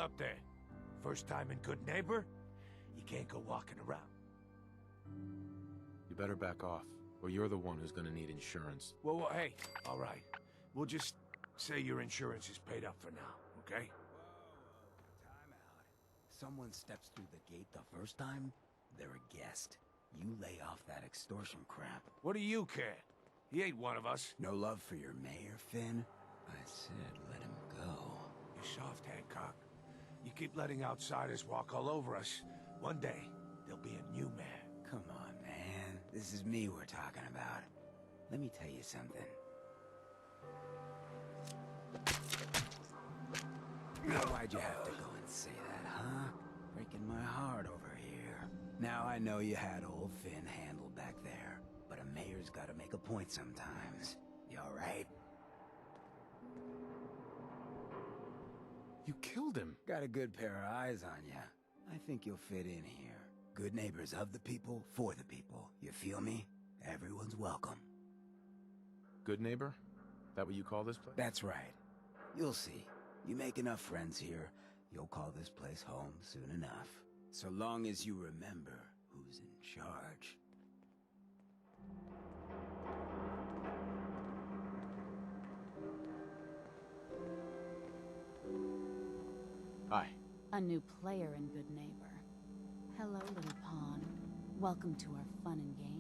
up there? First time in Good Neighbor? You can't go walking around. You better back off, or you're the one who's gonna need insurance. Well, hey, all right. We'll just say your insurance is paid up for now, okay? Whoa, time out. Someone steps through the gate the first time, they're a guest. You lay off that extortion crap. What do you care? He ain't one of us. No love for your mayor, Finn? I said let him go. You soft, Hancock. You keep letting outsiders walk all over us. One day, there'll be a new mayor. Come on, man. This is me we're talking about. Let me tell you something. Why'd you have to go and say that, huh? Breaking my heart over here. Now I know you had old Finn handled back there, but a mayor's gotta make a point sometimes. You alright? You killed him. Got a good pair of eyes on you. I think you'll fit in here. Good neighbors of the people, for the people. You feel me? Everyone's welcome. Good neighbor? That what you call this place? That's right. You'll see. You make enough friends here, you'll call this place home soon enough. So long as you remember who's in charge. Hi. A new player in Good Neighbor. Hello, little pawn. Welcome to our fun and games.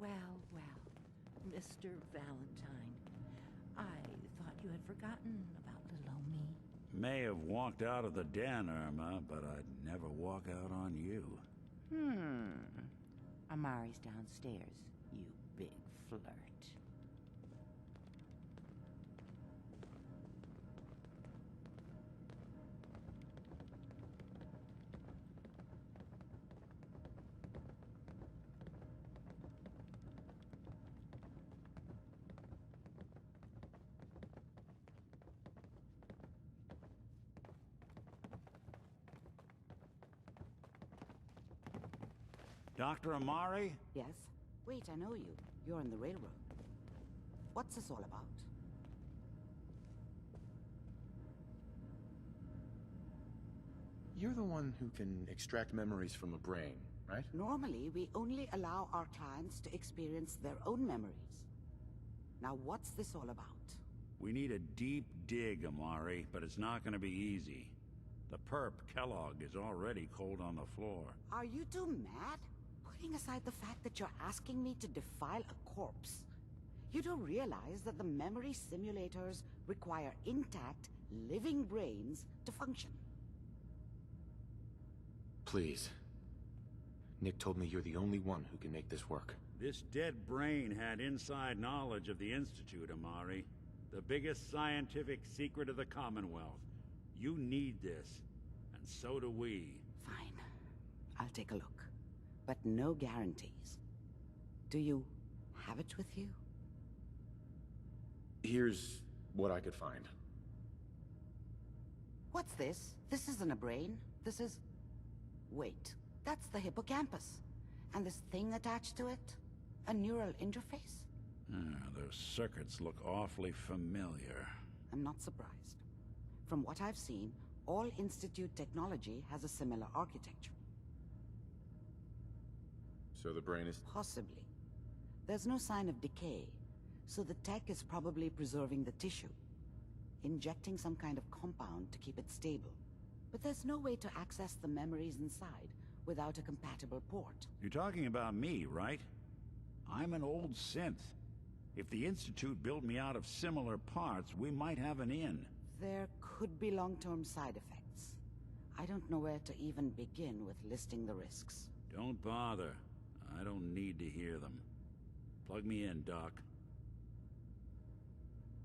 Well, Mr. Valentine, I thought you had forgotten about little old me. May have walked out of the den, Irma, but I'd never walk out on you. Amari's downstairs, you big flirt. Dr. Amari? Yes? Wait, I know you. You're on the railroad. What's this all about? You're the one who can extract memories from a brain, right? Normally, we only allow our clients to experience their own memories. Now, what's this all about? We need a deep dig, Amari, but it's not gonna be easy. The perp, Kellogg, is already cold on the floor. Are you two mad? Putting aside the fact that you're asking me to defile a corpse, you do realize that the memory simulators require intact, living brains to function. Please. Nick told me you're the only one who can make this work. This dead brain had inside knowledge of the Institute, Amari. The biggest scientific secret of the Commonwealth. You need this, and so do we. Fine. I'll take a look. But no guarantees. Do you have it with you? Here's what I could find. What's this? This isn't a brain. This is... Wait, that's the hippocampus. And this thing attached to it? A neural interface? Those circuits look awfully familiar. I'm not surprised. From what I've seen, all Institute technology has a similar architecture. So the brain is... Possibly. There's no sign of decay, so the tech is probably preserving the tissue, injecting some kind of compound to keep it stable. But there's no way to access the memories inside without a compatible port. You're talking about me, right? I'm an old synth. If the Institute built me out of similar parts, we might have an in. There could be long-term side effects. I don't know where to even begin with listing the risks. Don't bother. I don't need to hear them. Plug me in, Doc.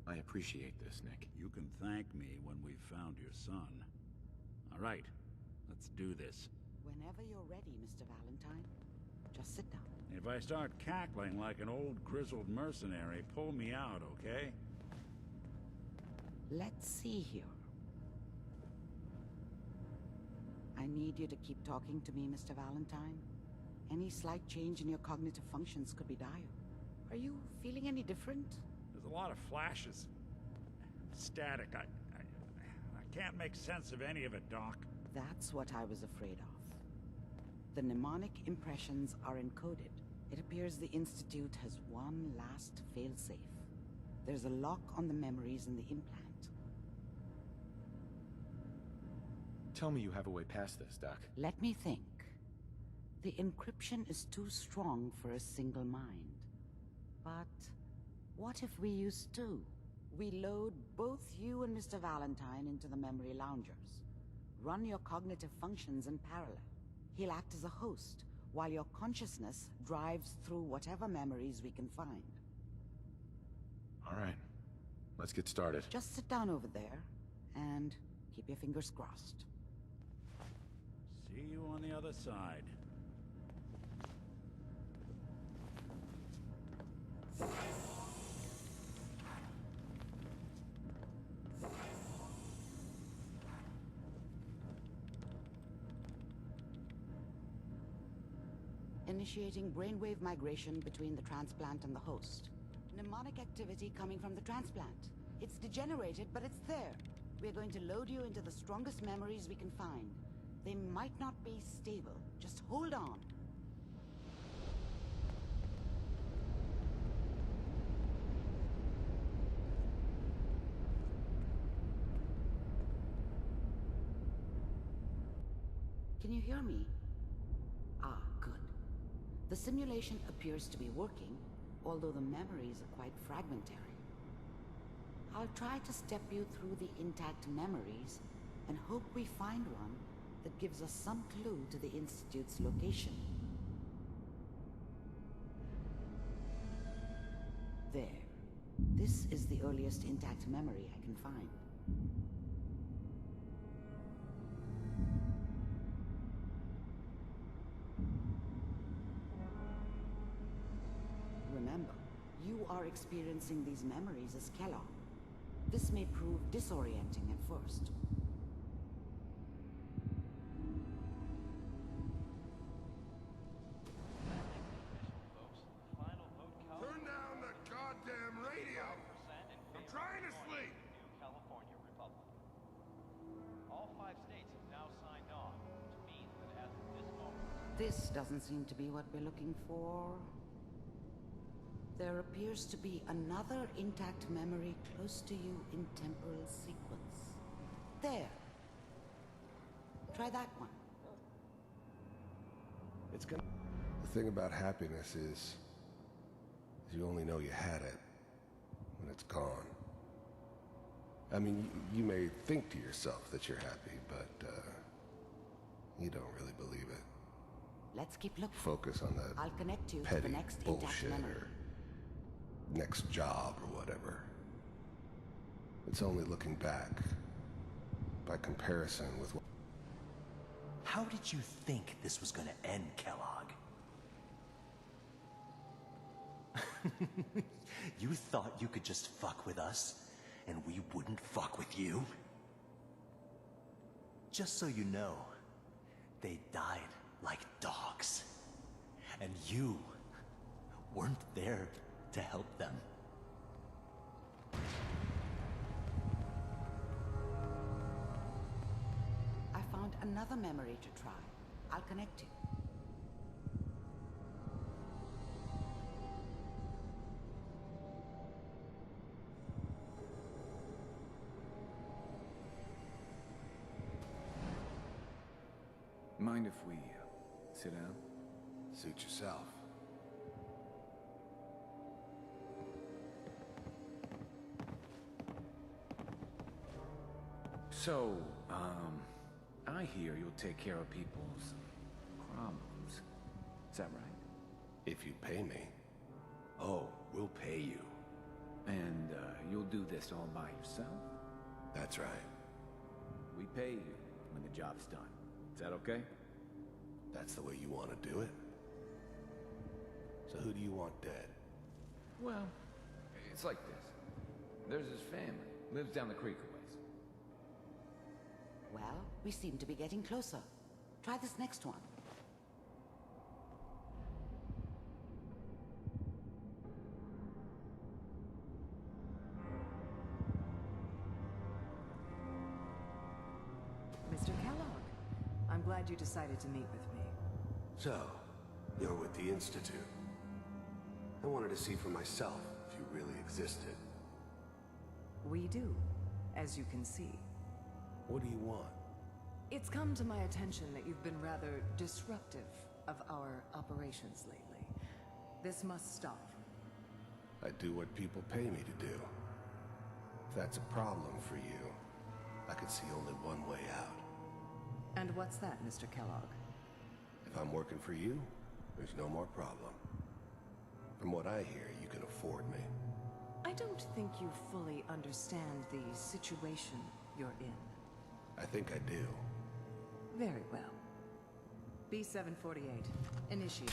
I appreciate this, Nick. You can thank me when we've found your son. All right, let's do this. Whenever you're ready, Mr. Valentine. Just sit down. If I start cackling like an old grizzled mercenary, pull me out, okay? Let's see here. I need you to keep talking to me, Mr. Valentine. Any slight change in your cognitive functions could be dire. Are you feeling any different? There's a lot of flashes. Static. I can't make sense of any of it, Doc. That's what I was afraid of. The mnemonic impressions are encoded. It appears the Institute has one last failsafe. There's a lock on the memories in the implant. Tell me you have a way past this, Doc. Let me think. The encryption is too strong for a single mind. But what if we use two? We load both you and Mr. Valentine into the memory loungers. Run your cognitive functions in parallel. He'll act as a host, while your consciousness drives through whatever memories we can find. All right. Let's get started. Just sit down over there, and keep your fingers crossed. See you on the other side. Initiating brainwave migration between the transplant and the host. Mnemonic activity coming from the transplant. It's degenerated, but it's there. We're going to load you into the strongest memories we can find. They might not be stable. Just hold on. Can you hear me? Ah, good. The simulation appears to be working, although the memories are quite fragmentary. I'll try to step you through the intact memories and hope we find one that gives us some clue to the Institute's location. There. This is the earliest intact memory I can find. Remember, you are experiencing these memories as Kellogg. This may prove disorienting at first. Turn down the goddamn radio! I'm trying to sleep! California Republic. All 5 states have now signed on, which means that as of this moment... This doesn't seem to be what we're looking for. There appears to be another intact memory close to you in temporal sequence. There. Try that one. It's gonna... The thing about happiness is you only know you had it when it's gone. I mean, you may think to yourself that you're happy, but you don't really believe it. Let's keep looking. Focus on the I'll connect you to petty the next intact bullshit memory. or next job or whatever. It's only looking back by comparison with what... How did you think this was gonna end, Kellogg? You thought you could just fuck with us, and we wouldn't fuck with you? Just so you know, they died like dogs. And you weren't there to help them. I found another memory to try. I'll connect you. Mind if we sit down? Suit yourself. So, I hear you'll take care of people's problems. Is that right? If you pay me. Oh, we'll pay you. And, you'll do this all by yourself? That's right. We pay you when the job's done. Is that okay? That's the way you want to do it? So who do you want dead? Well, it's like this. There's his family. Lives down the creek a ways. Well, we seem to be getting closer. Try this next one. Mr. Kellogg, I'm glad you decided to meet with me. So, you're with the Institute. I wanted to see for myself if you really existed. We do, as you can see. What do you want? It's come to my attention that you've been rather disruptive of our operations lately. This must stop. I do what people pay me to do. If that's a problem for you, I could see only one way out. And what's that, Mr. Kellogg? If I'm working for you, there's no more problem. From what I hear, you can afford me. I don't think you fully understand the situation you're in. I think I do. Very well. B-748, initiate.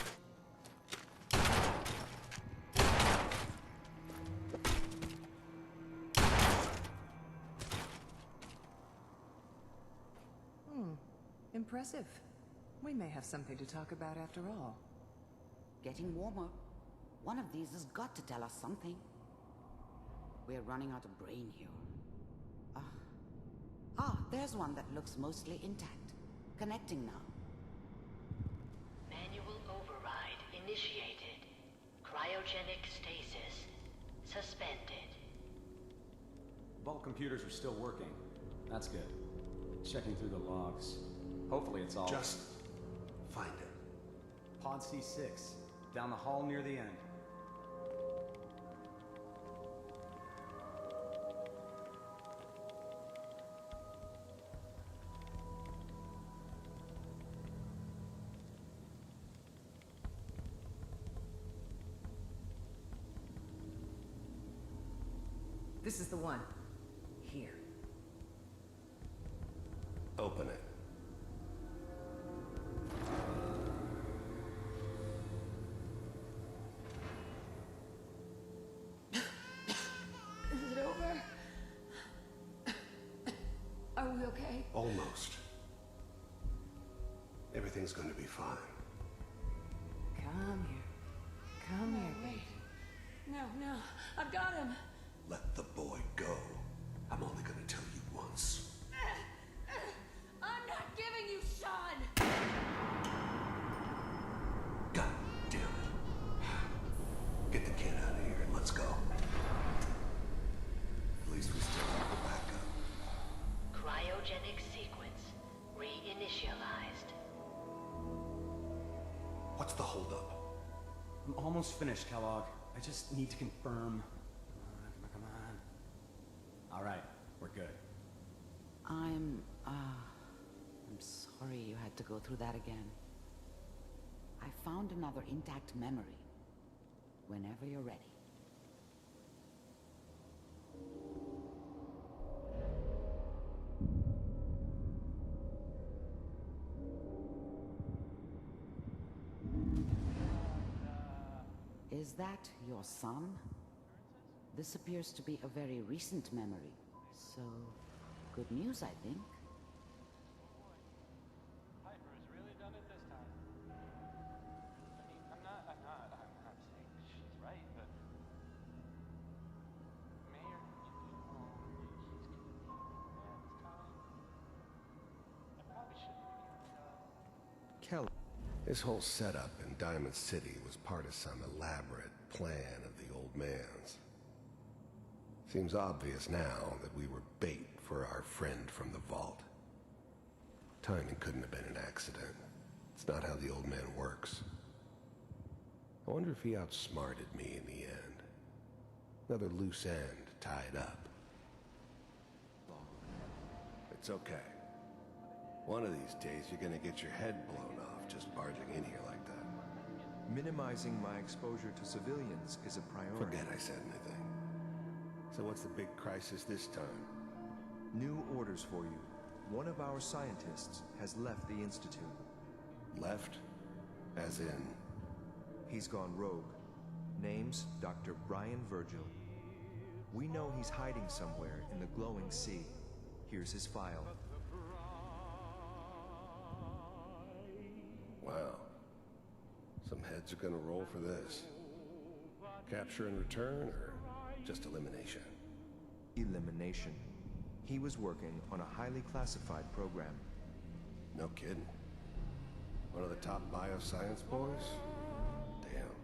Impressive. We may have something to talk about after all. Getting warmer. One of these has got to tell us something. We're running out of brain here. There's one that looks mostly intact. Connecting now. Manual override initiated. Cryogenic stasis suspended. Vault computers are still working. That's good. Checking through the logs. Hopefully it's all... Just find it. Pod C6, down the hall near the end. This is the one. Here. Open it. Is it over? Are we okay? Almost. Everything's gonna be fine. Come here. Come here. Wait. No. I've got him. Let the boy go. I'm only gonna tell you once. I'm not giving you Sean! God damn it. Get the kid out of here and let's go. At least we still have the backup. Cryogenic sequence reinitialized. What's the holdup? I'm almost finished, Kellogg. I just need to confirm. Come on. All right, we're good. I'm sorry you had to go through that again. I found another intact memory. Whenever you're ready. Is that your son? This appears to be a very recent memory. So, good news, I think. Piper's really done it this time. I mean, I'm not saying she's right, but Mayor, he's gonna be a man's time. I probably shouldn't be. Kelly. This whole setup in Diamond City was part of some elaborate plan of the old man's. Seems obvious now that we were bait for our friend from the vault. Timing couldn't have been an accident. It's not how the old man works. I wonder if he outsmarted me in the end. Another loose end tied up. The It's okay. One of these days, you're gonna get your head blown off just barging in here like that. Minimizing my exposure to civilians is a priority. Forget I said anything. So what's the big crisis this time? New orders for you. One of our scientists has left the Institute. Left? As in? He's gone rogue. Name's Dr. Brian Virgil. We know he's hiding somewhere in the glowing sea. Here's his file. Wow. Some heads are gonna roll for this. Capture and return, or just elimination? Elimination. He was working on a highly classified program. No kidding. One of the top bioscience boys? Damn.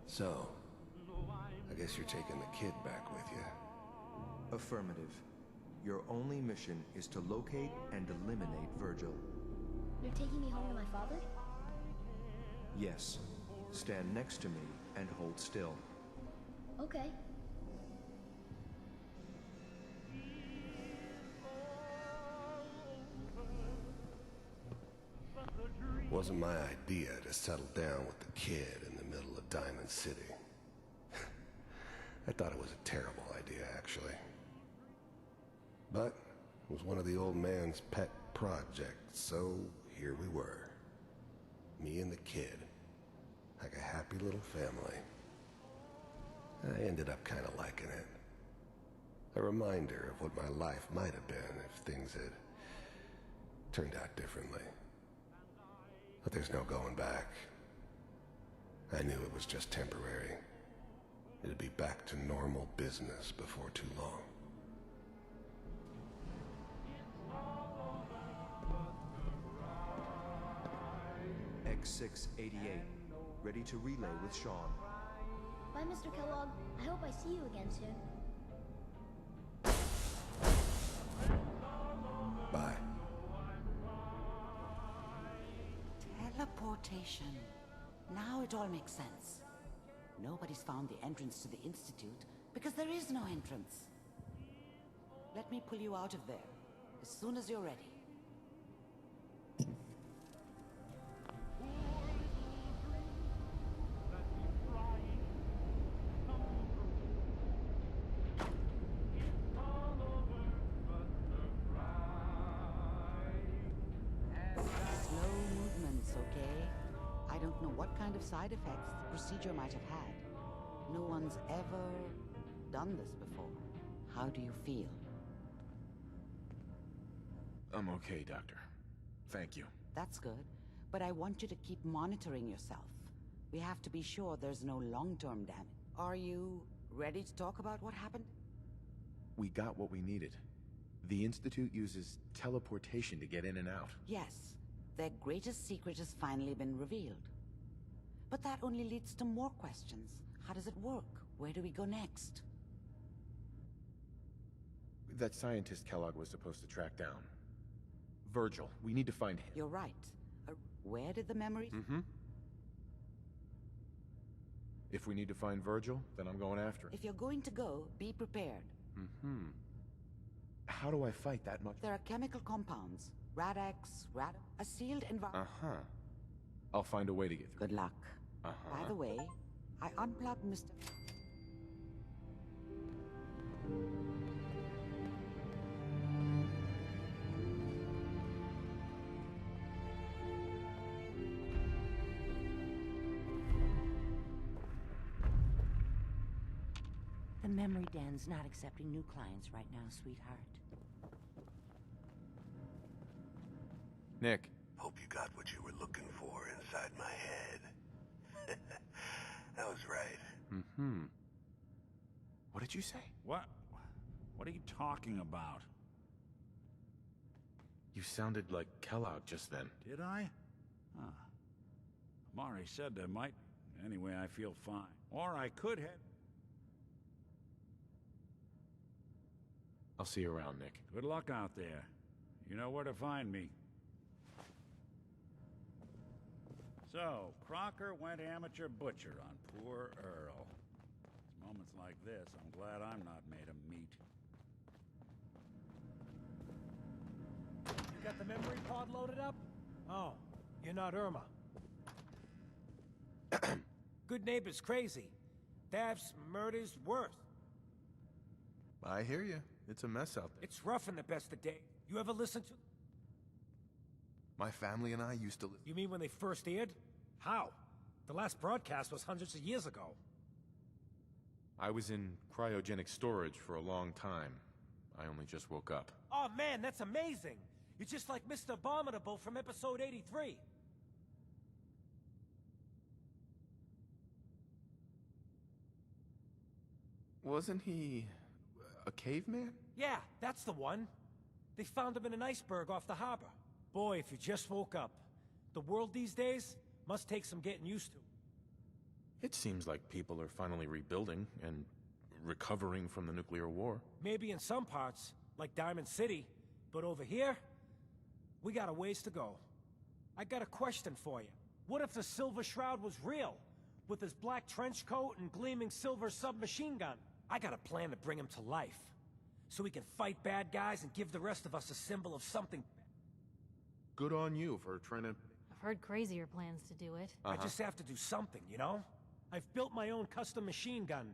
So, I guess you're taking the kid back with you. Affirmative. Your only mission is to locate and eliminate Virgil. You're taking me home to my father? Yes. Stand next to me and hold still. Okay. Wasn't my idea to settle down with the kid in the middle of Diamond City. I thought it was a terrible idea, actually. But it was one of the old man's pet projects, so here we were. Me and the kid. Like a happy little family. I ended up kind of liking it. A reminder of what my life might have been if things had turned out differently. But there's no going back. I knew it was just temporary. It'd be back to normal business before too long. X688, ready to relay with Sean. Bye, Mr. Kellogg. I hope I see you again soon. Bye. Teleportation. Now it all makes sense. Nobody's found the entrance to the Institute because there is no entrance. Let me pull you out of there as soon as you're ready. Slow movements, okay? I don't know what kind of side effects the procedure might have had. No one's ever done this before. How do you feel? I'm okay, Doctor. Thank you. That's good, but I want you to keep monitoring yourself. We have to be sure there's no long-term damage. Are you ready to talk about what happened? We got what we needed. The Institute uses teleportation to get in and out. Yes, their greatest secret has finally been revealed. But that only leads to more questions. How does it work? Where do we go next? That scientist Kellogg was supposed to track down. Virgil. We need to find him. You're right. Where did the memories... Mm-hmm. If we need to find Virgil, then I'm going after him. If you're going to go, be prepared. Mm-hmm. How do I fight that much? There are chemical compounds. Rad-X, a sealed environment. Uh-huh. I'll find a way to get through. Good luck. Uh-huh. By the way, I unplugged Mr. The memory den's not accepting new clients right now, sweetheart. Nick. Hope you got what you were looking for inside my head. That was right. Mm-hmm. What did you say? What are you talking about? You sounded like Kellogg just then. Did I? Huh. Amari said I might. Anyway, I feel fine. Or I could head... I'll see you around, Nick. Good luck out there. You know where to find me. So, Crocker went amateur butcher on poor Earl. It's moments like this, I'm glad I'm not made of meat. You got the memory pod loaded up? Oh, you're not Irma. Good neighbor's crazy. Thefts, murders, worse. I hear you. It's a mess out there. It's rough in the best of days. You ever listen to... My family and I used to live... You mean when they first aired? How? The last broadcast was hundreds of years ago. I was in cryogenic storage for a long time. I only just woke up. Oh man, that's amazing! You're just like Mr. Abominable from episode 83. Wasn't he... a caveman? Yeah, that's the one. They found him in an iceberg off the harbor. Boy, if you just woke up. The world these days must take some getting used to. It seems like people are finally rebuilding and recovering from the nuclear war. Maybe in some parts, like Diamond City, but over here, we got a ways to go. I got a question for you. What if the Silver Shroud was real, with his black trench coat and gleaming silver submachine gun? I got a plan to bring him to life, so we can fight bad guys and give the rest of us a symbol of something. Good on you for trying to... I've heard crazier plans to do it. I just have to do something, you know? I've built my own custom machine gun,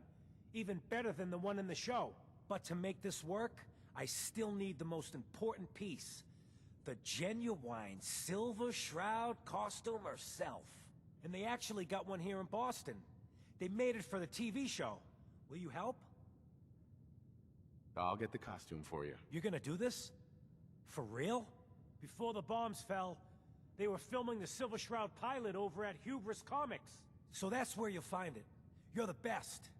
even better than the one in the show. But to make this work, I still need the most important piece. The genuine Silver Shroud costume herself. And they actually got one here in Boston. They made it for the TV show. Will you help? I'll get the costume for you. You're gonna do this? For real? Before the bombs fell, they were filming the Silver Shroud pilot over at Hubris Comics. So that's where you'll find it. You're the best.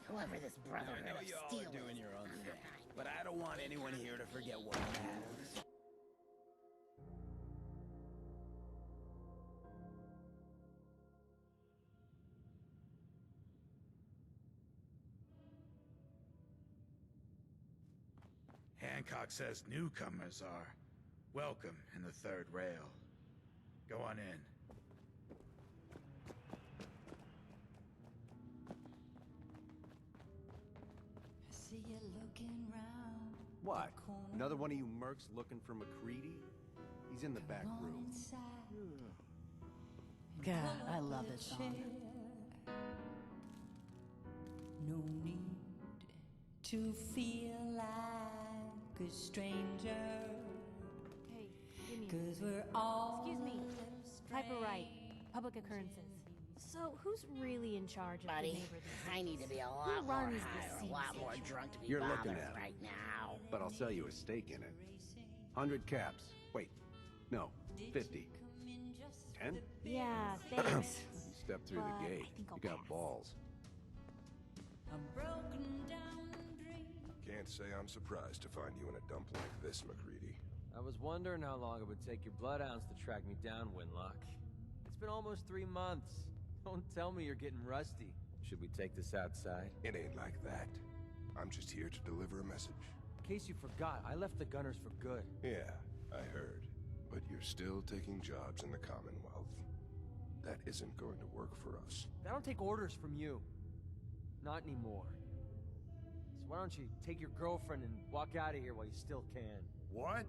Whoever this brotherhood I know of you all steel are doing is. your own thing, but I don't want anyone here to forget what matters. Hancock says newcomers are welcome in the third rail. Go on in. See you looking round. What? Another one of you mercs looking for McCready? He's in the back room. God, I love this song. No need to feel like a stranger. Hey, give me. 'Cause we're all. Excuse me. Type of right. Public occurrences. So, who's really in charge of the Buddy, neighbor these I days? need to be a Who lot more runs high this or a lot scene? more drunk to be You're bothered looking at him. right now. But I'll sell you a stake in it. 100 caps. Wait, no, 50. 10? Yeah, thanks. You step through But the gate. I think I'll You got pass. balls. A broken down dream. Can't say I'm surprised to find you in a dump like this, McCready. I was wondering how long it would take your blood ounce to track me down, Winlock. It's been almost 3 months. Don't tell me you're getting rusty. Should we take this outside? It ain't like that. I'm just here to deliver a message. In case you forgot, I left the Gunners for good. Yeah, I heard. But you're still taking jobs in the Commonwealth. That isn't going to work for us. I don't take orders from you. Not anymore. So why don't you take your girlfriend and walk out of here while you still can? What?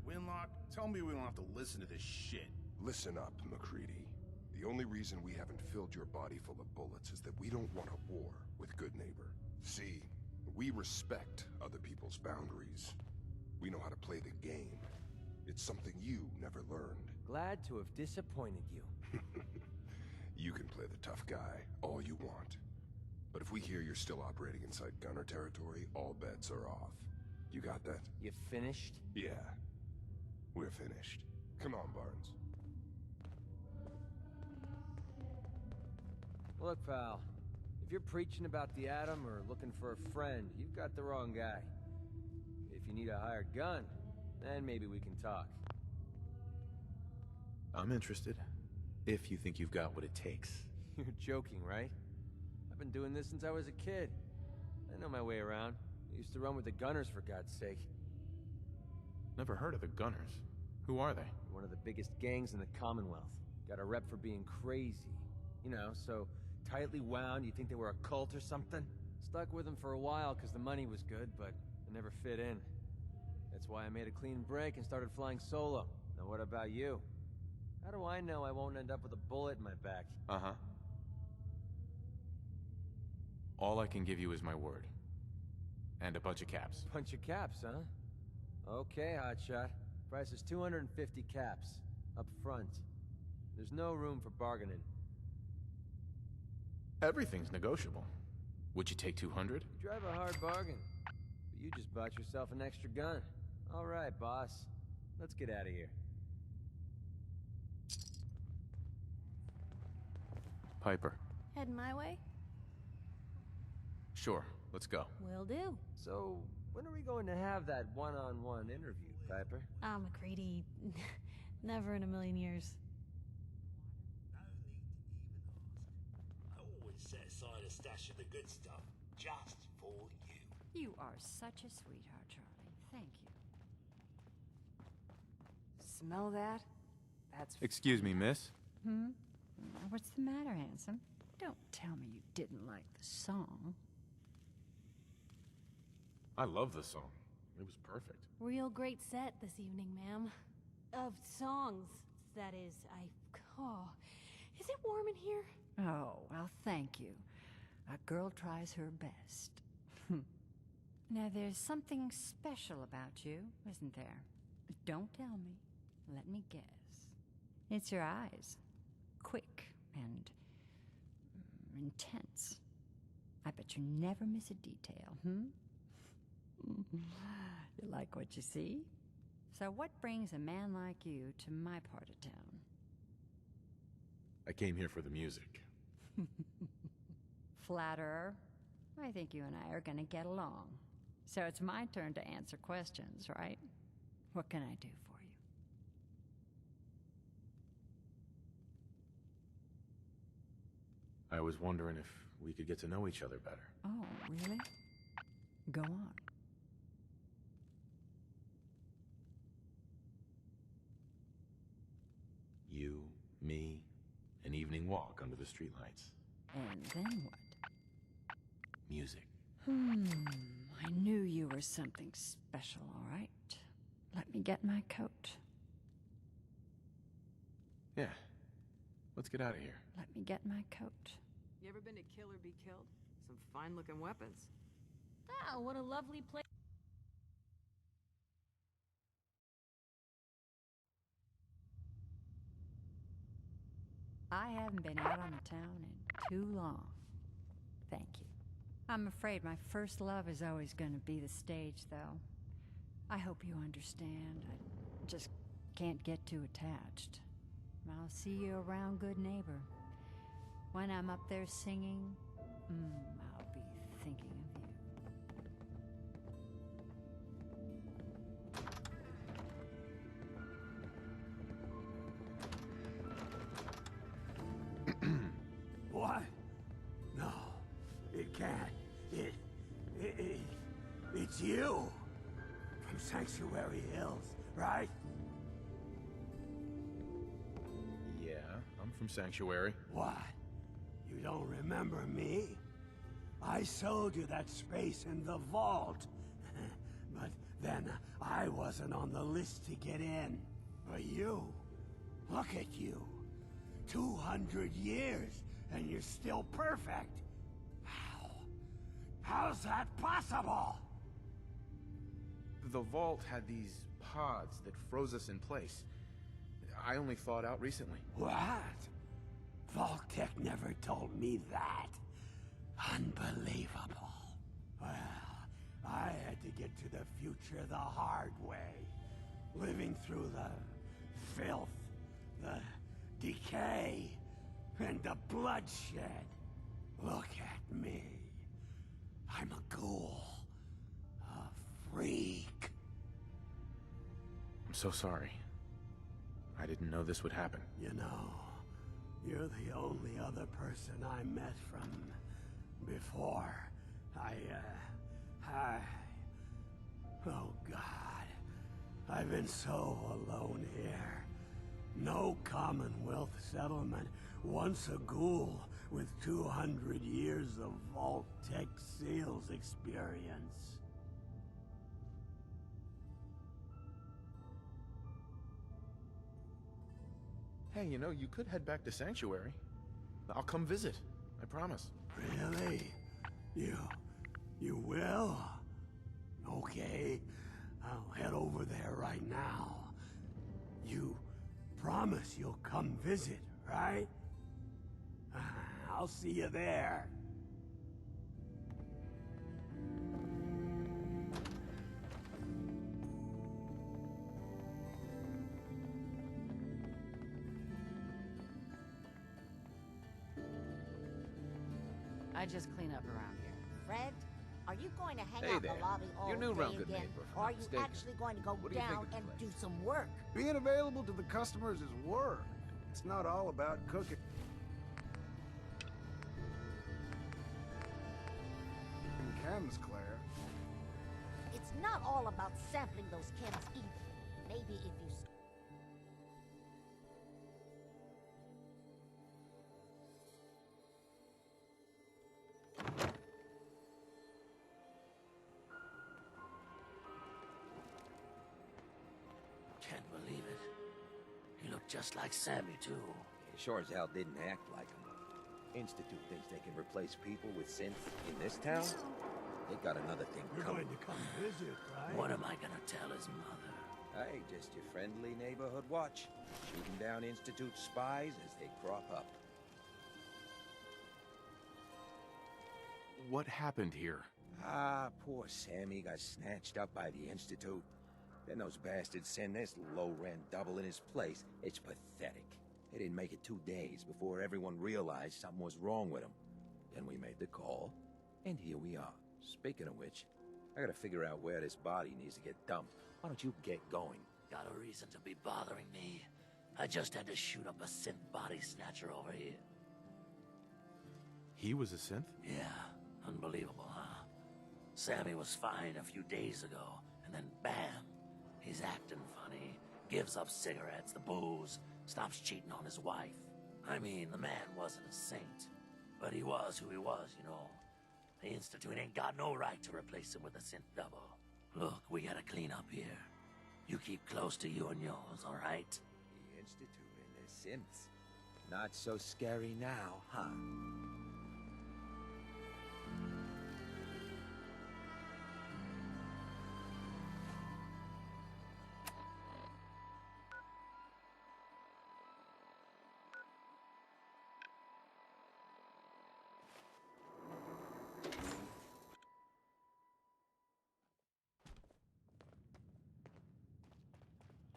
Winlock, tell me we don't have to listen to this shit. Listen up, McCready. The only reason we haven't filled your body full of bullets is that we don't want a war with Good Neighbor. See, we respect other people's boundaries. We know how to play the game. It's something you never learned. Glad to have disappointed you. You can play the tough guy all you want. But if we hear you're still operating inside Gunner territory, all bets are off. You got that? You finished? Yeah. We're finished. Come on, Barnes. Look, pal. If you're preaching about the atom or looking for a friend, you've got the wrong guy. If you need a hired gun, then maybe we can talk. I'm interested. If you think you've got what it takes. You're joking, right? I've been doing this since I was a kid. I know my way around. I used to run with the Gunners, for God's sake. Never heard of the Gunners. Who are they? One of the biggest gangs in the Commonwealth. Got a rep for being crazy. You know, so tightly wound, you think they were a cult or something? Stuck with them for a while because the money was good, but I never fit in. That's why I made a clean break and started flying solo. Now what about you? How do I know I won't end up with a bullet in my back? Uh-huh. All I can give you is my word. And a bunch of caps. Bunch of caps, huh? Okay, hotshot. Price is 250 caps. Up front. There's no room for bargaining. Everything's negotiable. Would you take 200? You drive a hard bargain. But you just bought yourself an extra gun. All right, boss. Let's get out of here. Piper. Heading my way? Sure, let's go. Will do. So, when are we going to have that one-on-one interview, Piper? McCready. Never in a million years. I always set aside a stash of the good stuff, just for you. You are such a sweetheart, Charlie. Thank you. Smell that? That's... Excuse me, miss? What's the matter, handsome? Don't tell me you didn't like the song. I love the song. It was perfect. Real great set this evening, ma'am. Of songs, that is. Oh, is it warm in here? Oh, well, thank you. A girl tries her best. Now, there's something special about you, isn't there? But don't tell me. Let me guess. It's your eyes. Quick and intense. I bet you never miss a detail, You like what you see? So what brings a man like you to my part of town? I came here for the music. Flatterer. I think you and I are gonna get along. So it's my turn to answer questions, right? What can I do for you? I was wondering if we could get to know each other better. Oh, really? Go on. You, me, an evening walk under the streetlights. And then what? Music. I knew you were something special, all right. Let me get my coat. Yeah. Let's get out of here. Let me get my coat. You ever been to Kill or Be Killed? Some fine-looking weapons. Ah, what a lovely place. I haven't been out on the town in too long. Thank you. I'm afraid my first love is always going to be the stage, though. I hope you understand. I just can't get too attached. I'll see you around, good neighbor. When I'm up there singing, I'll be thinking of you. What? No, it can't. It's you! From Sanctuary Hills, right? Yeah, I'm from Sanctuary. What? You don't remember me? I sold you that space in the vault. But then I wasn't on the list to get in. But you, look at you. 200 years, and you're still perfect. How's that possible? The vault had these pods that froze us in place. I only thawed out recently. What? Vault Tech never told me that. Unbelievable. Well, I had to get to the future the hard way. Living through the filth, the decay, and the bloodshed. Look at me. I'm a ghoul. A freak. I'm so sorry. I didn't know this would happen. You know, You're the only other person I met from before. Oh God. I've been so alone here. No Commonwealth settlement. Once a ghoul with 200 years of Vault-Tec sales experience. Hey, you know, you could head back to Sanctuary. I'll come visit. I promise. Really? You will? Okay. I'll head over there right now. You promise you'll come visit, right? I'll see you there. I just clean up around here. Fred, are you going to hang Hey out in there. the lobby all You're new day around Good again? Neighbor, if I'm Or not are you mistaken. actually going to go What do you think down of the and place? do some work? Being available to the customers is work. It's not all about cooking. Chems, Claire. It's not all about sampling those chems either. Maybe if you... Can't believe it. He looked just like Sammy, too. He sure as hell didn't act like him. Institute thinks they can replace people with synths in this town? They got another thing You're coming. going to come visit, right? What am I gonna tell his mother? Hey, just your friendly neighborhood watch. Shooting down Institute spies as they crop up. What happened here? Ah, poor Sammy got snatched up by the Institute. Then those bastards send this low-rent double in his place. It's pathetic. They didn't make it 2 days before everyone realized something was wrong with him. Then we made the call, and here we are. Speaking of which, I gotta figure out where this body needs to get dumped. Why don't you get going? Got a reason to be bothering me. I just had to shoot up a synth body snatcher over here. He was a synth? Yeah, unbelievable, huh? Sammy was fine a few days ago, and then bam! He's acting funny, gives up cigarettes, the booze, stops cheating on his wife. I mean, the man wasn't a saint, but he was who he was, you know. The Institute ain't got no right to replace him with a synth double. Look, we gotta clean up here. You keep close to you and yours, all right? The Institute and their synths. Not so scary now, huh?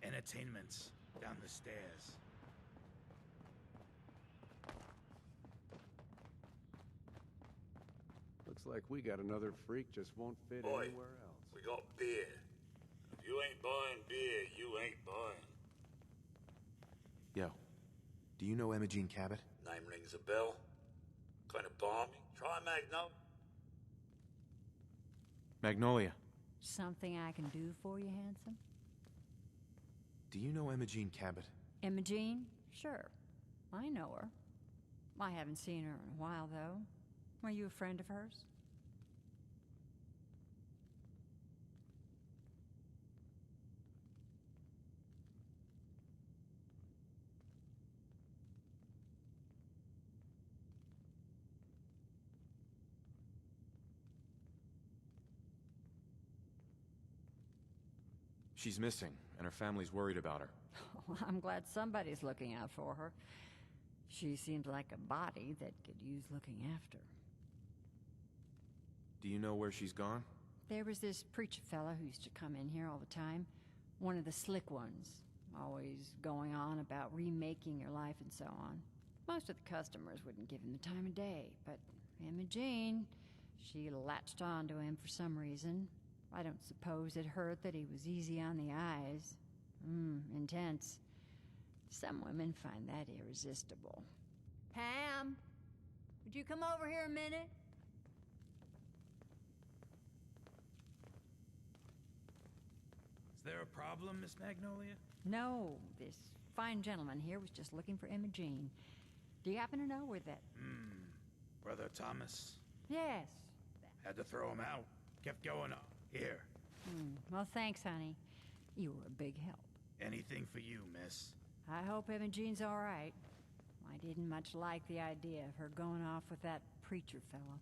Entertainment's down the stairs. Looks like we got another freak just won't fit Boy, anywhere else. we got beer. If you ain't buying beer, you ain't buying. Yo, do you know Imogene Cabot? Name rings a bell. Kind of balmy. Try Magnolia. Magnolia, Something I can do for you, handsome? do you know Imogene Cabot? Imogene? Sure. I know her. I haven't seen her in a while, though. Were you a friend of hers? She's missing, and her family's worried about her. Well, I'm glad somebody's looking out for her. She seems like a body that could use looking after. Do you know where she's gone? There was this preacher fella who used to come in here all the time. One of the slick ones. Always going on about remaking your life and so on. Most of the customers wouldn't give him the time of day, but Imogene, she latched on to him for some reason. I don't suppose it hurt that he was easy on the eyes. Intense. Some women find that irresistible. Pam, would you come over here a minute? Is there a problem, Miss Magnolia? No, this fine gentleman here was just looking for Imogene. Do you happen to know where that... Brother Thomas? Yes. Had to throw him out. Kept going up. Here. Well, thanks, honey. You were a big help. Anything for you, miss. I hope Imogene's all right. I didn't much like the idea of her going off with that preacher fella.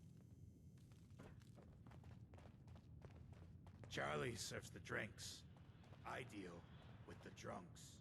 Charlie serves the drinks. I deal with the drunks.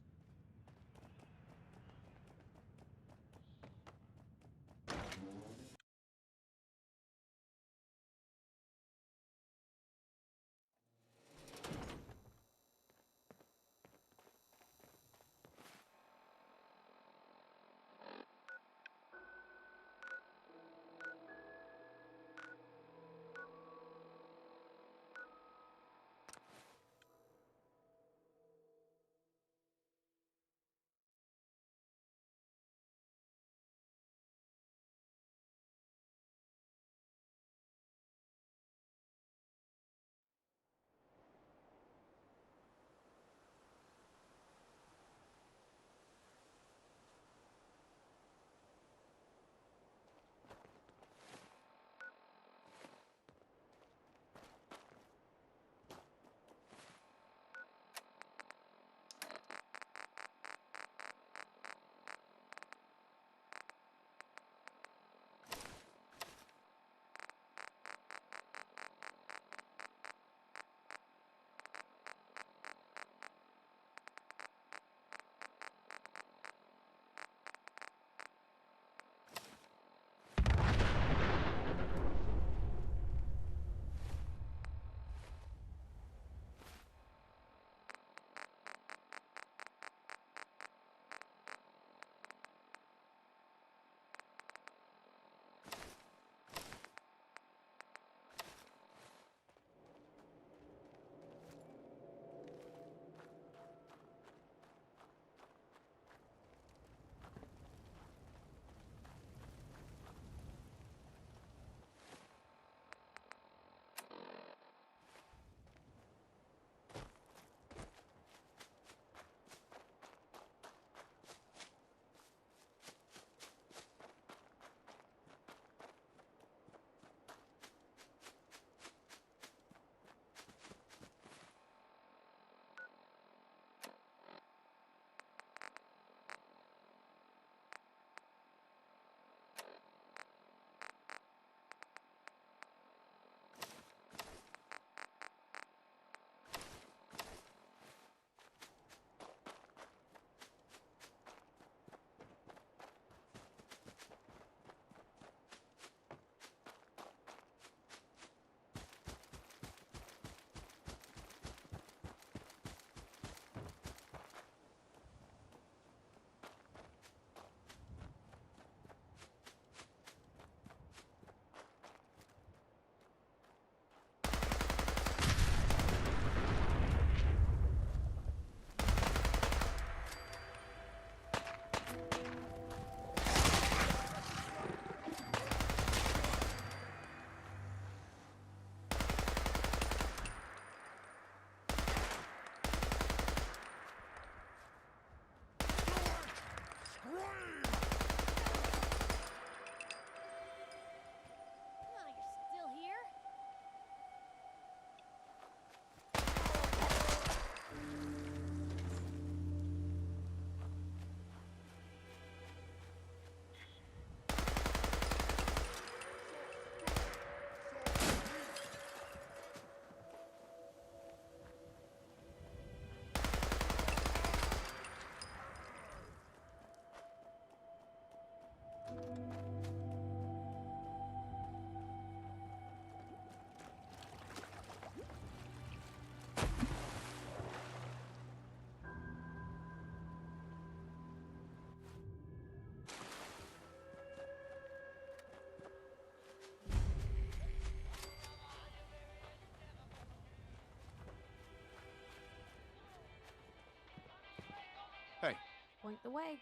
Hey. Point the way.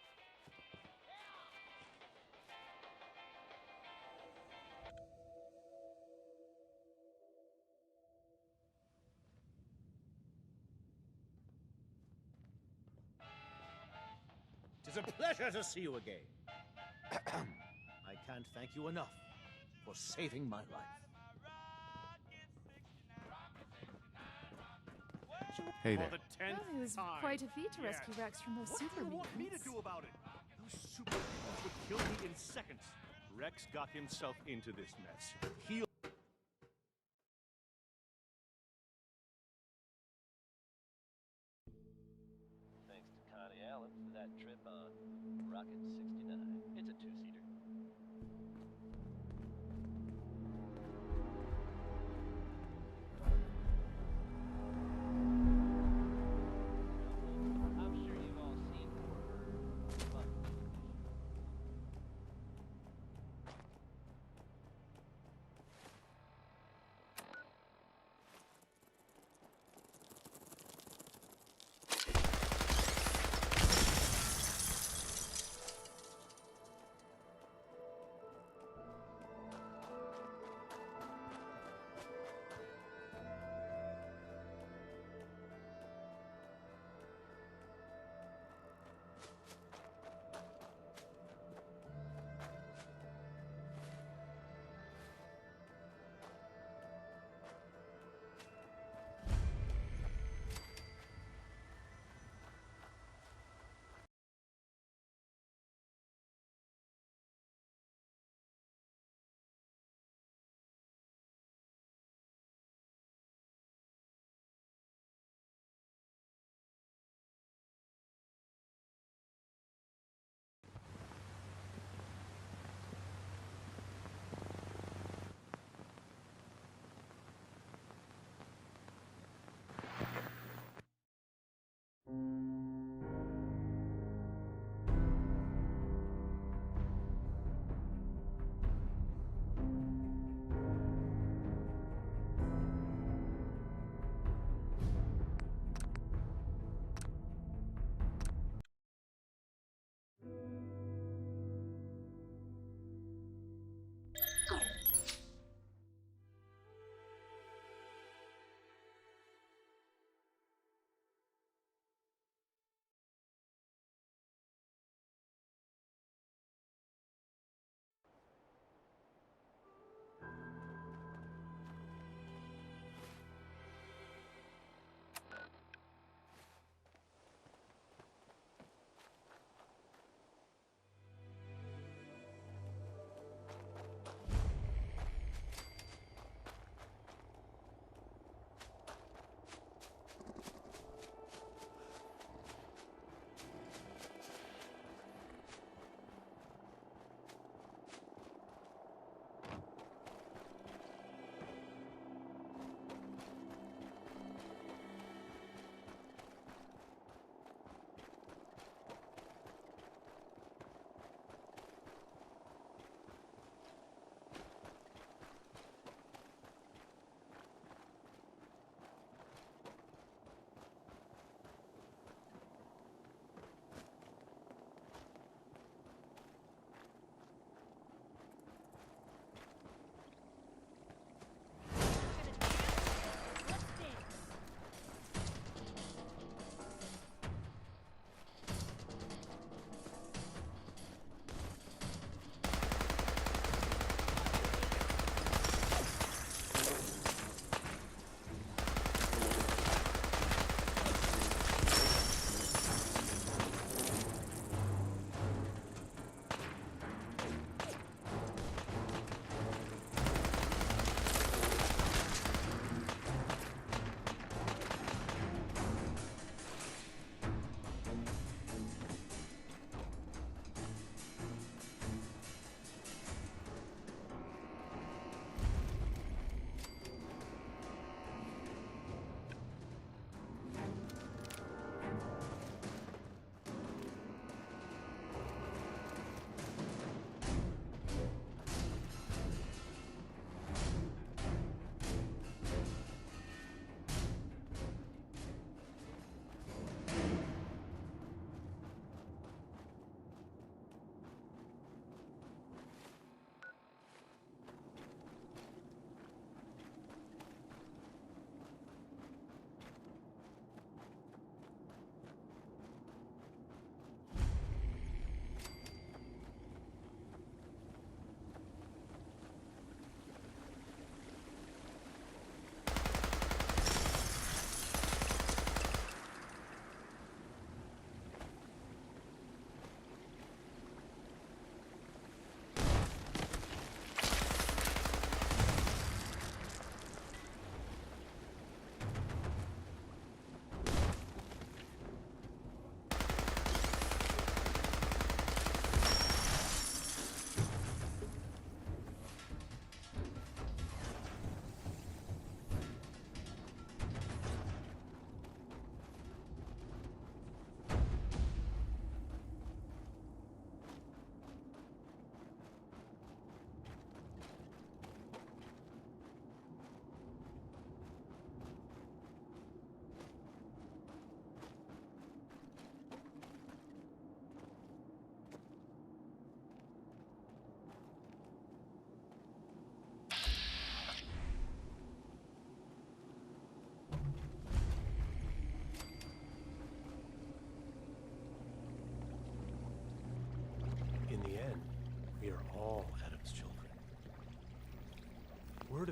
a pleasure to see you again. I can't thank you enough for saving my life. Hey there. Well, it was quite a feat to rescue Rex from those super mutants. What do you want me to do about it? Those super mutants would kill me in seconds. Rex got himself into this mess. He'll... Thanks to Connie Allen for that trip on Rocket 69. It's a two-seater. I'm sure you've all seen horror. Fun.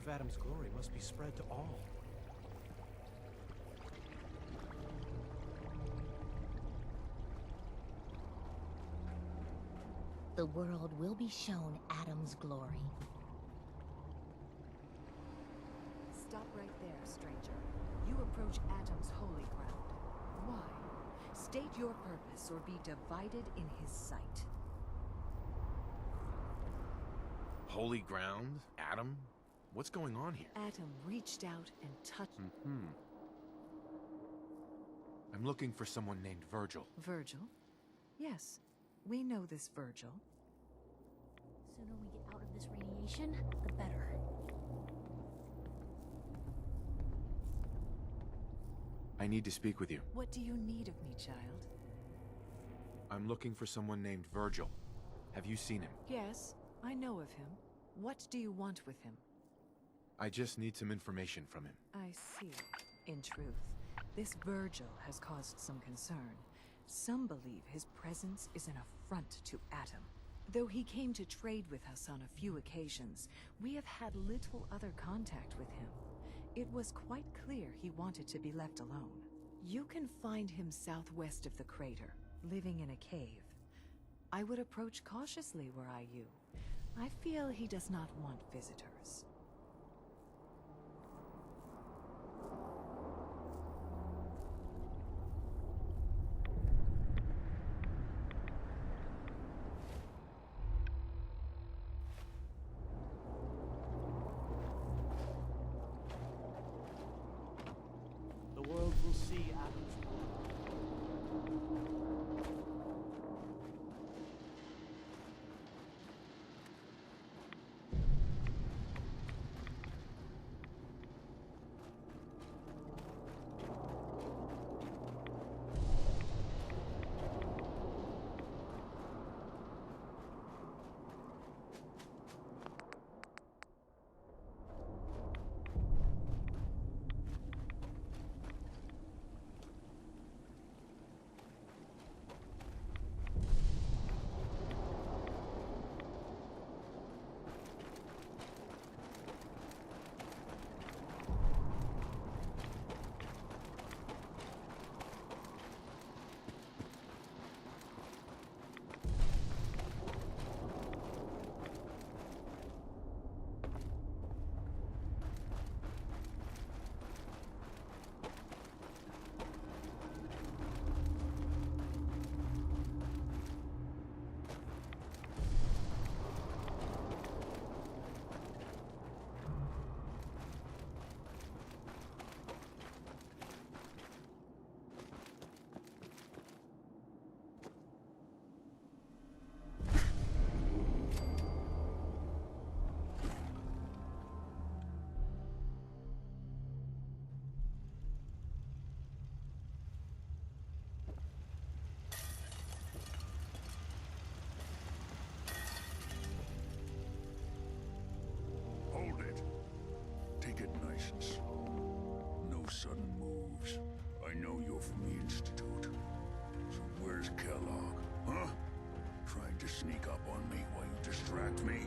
of Adam's glory must be spread to all. The world will be shown Adam's glory. Stop right there, stranger. You approach Atom's holy ground. Why? State your purpose or be divided in his sight. Holy ground? Adam? What's going on here? Atom reached out and touched... I'm looking for someone named Virgil. Virgil? Yes, we know this Virgil. Sooner we get out of this radiation, the better. I need to speak with you. What do you need of me, child? I'm looking for someone named Virgil. Have you seen him? Yes, I know of him. What do you want with him? I just need some information from him. I see. In truth, this Virgil has caused some concern. Some believe his presence is an affront to Atom. Though he came to trade with us on a few occasions, we have had little other contact with him. It was quite clear he wanted to be left alone. You can find him southwest of the crater, living in a cave. I would approach cautiously were I you. I feel he does not want visitors. The world will see Adam's nice and slow. No sudden moves. I know you're from the Institute. So where's Kellogg, huh? Trying to sneak up on me while you distract me?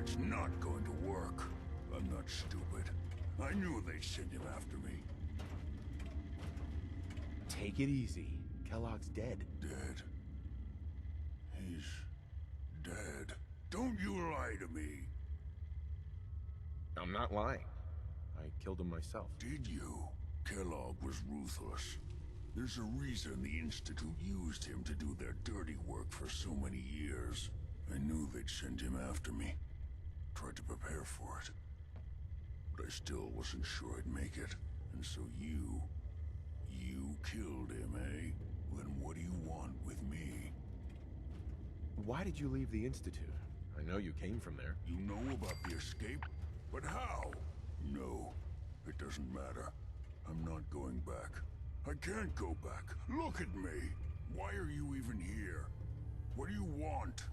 It's not going to work. I'm not stupid. I knew they'd send him after me. Take it easy. Kellogg's dead. Dead? He's dead. Don't you lie to me. I'm not lying. I killed him myself. Did you? Kellogg was ruthless. There's a reason the Institute used him to do their dirty work for so many years. I knew they'd send him after me. Tried to prepare for it. But I still wasn't sure I'd make it. And so you killed him, eh? Then what do you want with me? Why did you leave the Institute? I know you came from there. You know about the escape? But how? No, it doesn't matter. I'm not going back. I can't go back. Look at me. Why are you even here? What do you want?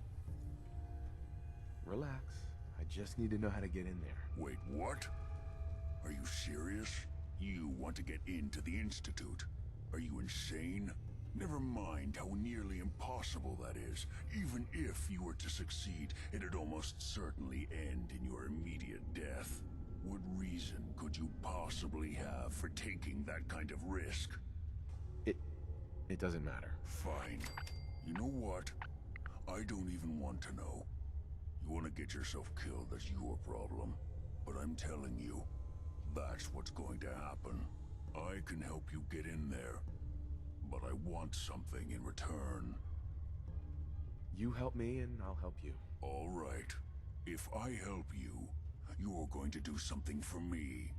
Relax. I just need to know how to get in there. Wait, what? Are you serious? You want to get into the Institute? Are you insane? Never mind how nearly impossible that is. Even if you were to succeed, it'd almost certainly end in your immediate death. What reason could you possibly have for taking that kind of risk? It doesn't matter. Fine. You know what? I don't even want to know. You want to get yourself killed, that's your problem. But I'm telling you, that's what's going to happen. I can help you get in there, but I want something in return. You help me and I'll help you. All right. If I help you, you're going to do something for me.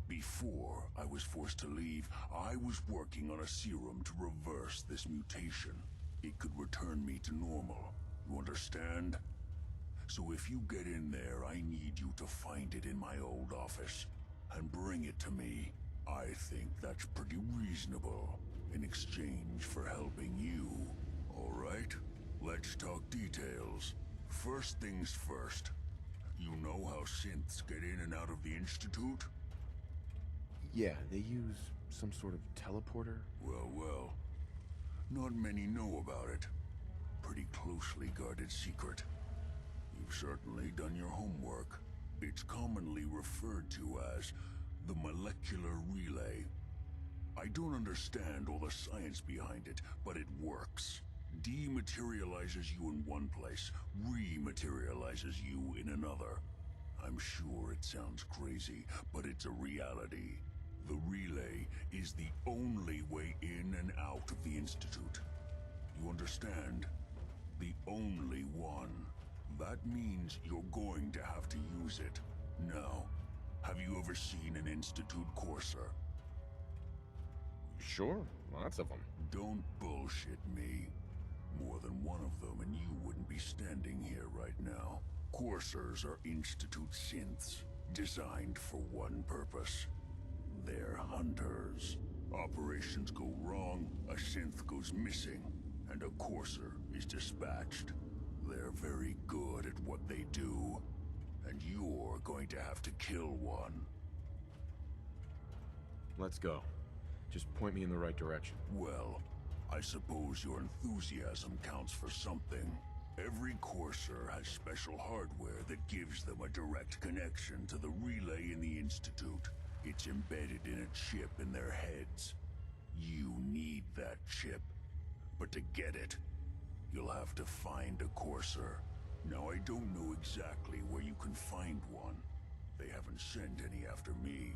Before I was forced to leave, I was working on a serum to reverse this mutation. It could return me to normal. You understand? So if you get in there, I need you to find it in my old office and bring it to me. I think that's pretty reasonable in exchange for helping you. All right? Let's talk details. First things first. You know how synths get in and out of the Institute? Yeah, they use some sort of teleporter. Well. Not many know about it. Pretty closely guarded secret. You've certainly done your homework. It's commonly referred to as the molecular relay. I don't understand all the science behind it, but it works. Dematerializes you in one place, rematerializes you in another. I'm sure it sounds crazy, but it's a reality. The relay is the only way in and out of the Institute. You understand? The only one. That means you're going to have to use it. Now, have you ever seen an Institute courser? Sure, lots of them. Don't bullshit me. More than one of them and you wouldn't be standing here right now. Coursers are Institute synths, designed for one purpose. They're hunters. Operations go wrong, a synth goes missing, and a courser is dispatched. They're very good at what they do, and you're going to have to kill one. Let's go. Just point me in the right direction. Well, I suppose your enthusiasm counts for something. Every courser has special hardware that gives them a direct connection to the relay in the Institute. It's embedded in a chip in their heads. You need that chip. But to get it, you'll have to find a courser. Now, I don't know exactly where you can find one. They haven't sent any after me.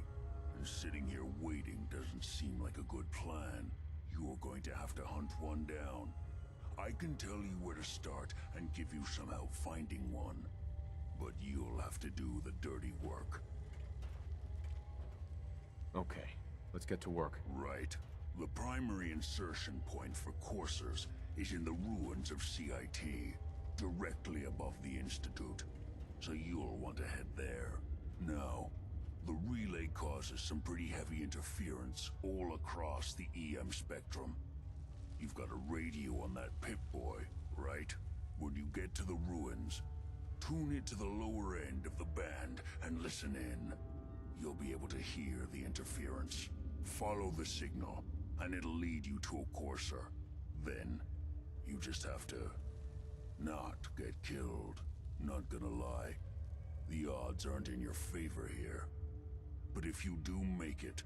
And sitting here waiting doesn't seem like a good plan. You're going to have to hunt one down. I can tell you where to start and give you some help finding one. But you'll have to do the dirty work. Okay, let's get to work. Right. The primary insertion point for coursers is in the ruins of CIT, directly above the Institute. So you'll want to head there. Now, the relay causes some pretty heavy interference all across the EM spectrum. You've got a radio on that Pip-Boy, right? When you get to the ruins, tune it to the lower end of the band and listen in. You'll be able to hear the interference. Follow the signal, and it'll lead you to a courser. Then, you just have to not get killed. Not gonna lie, the odds aren't in your favor here. But if you do make it,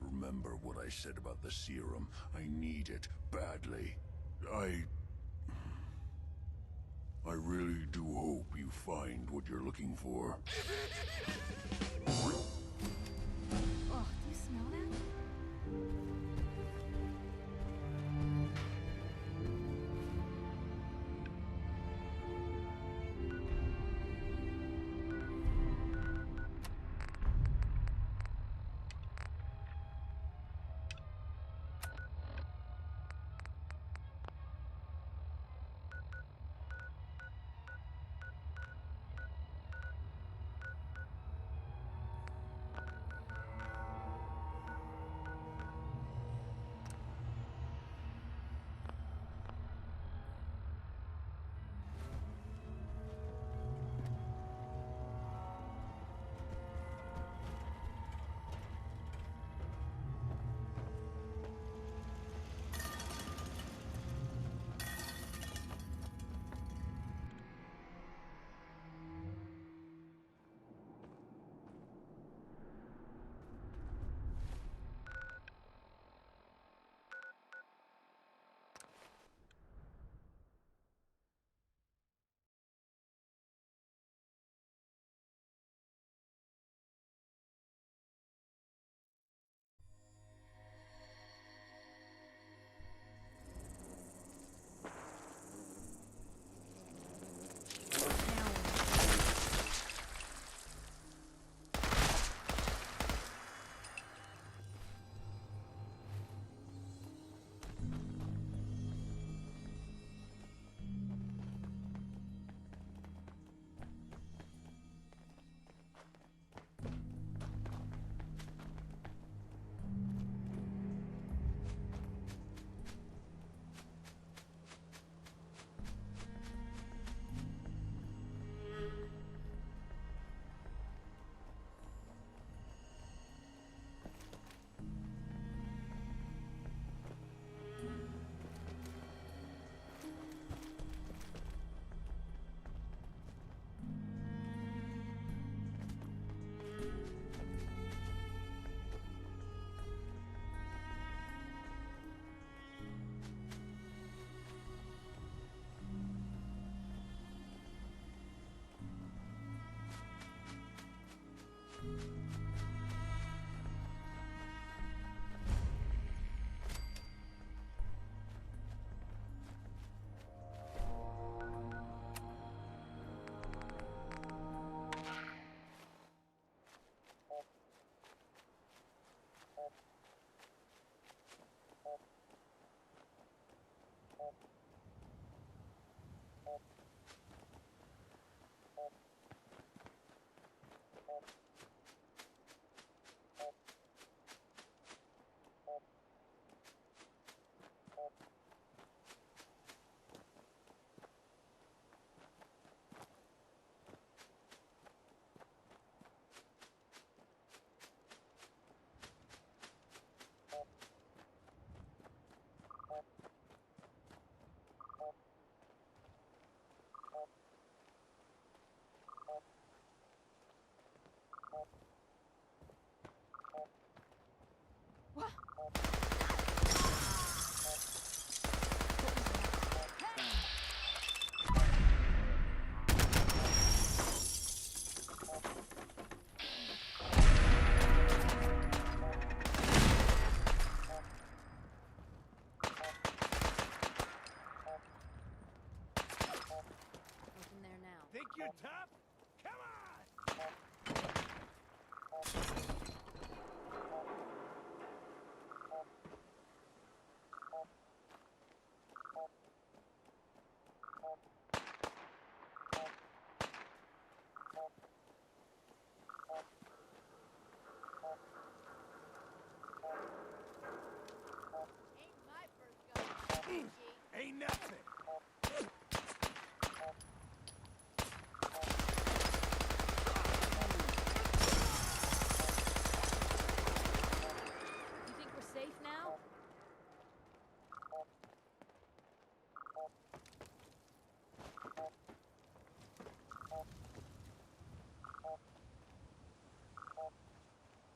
remember what I said about the serum. I need it badly. I really do hope you find what you're looking for. Oh, do you smell that? you're tough? Come on! Ain't nothing. You think we're safe now?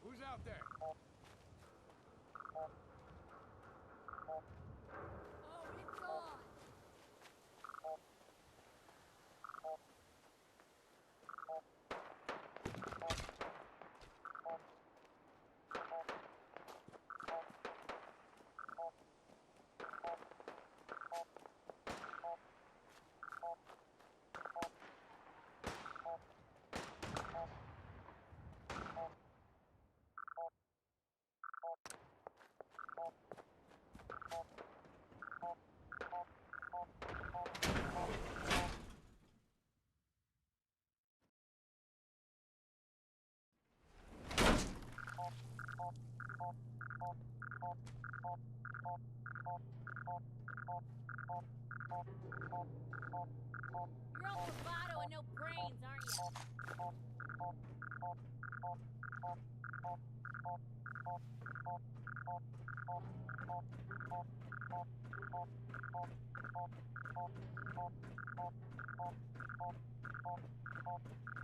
Who's out there? You're all bravado and no brains, aren't you?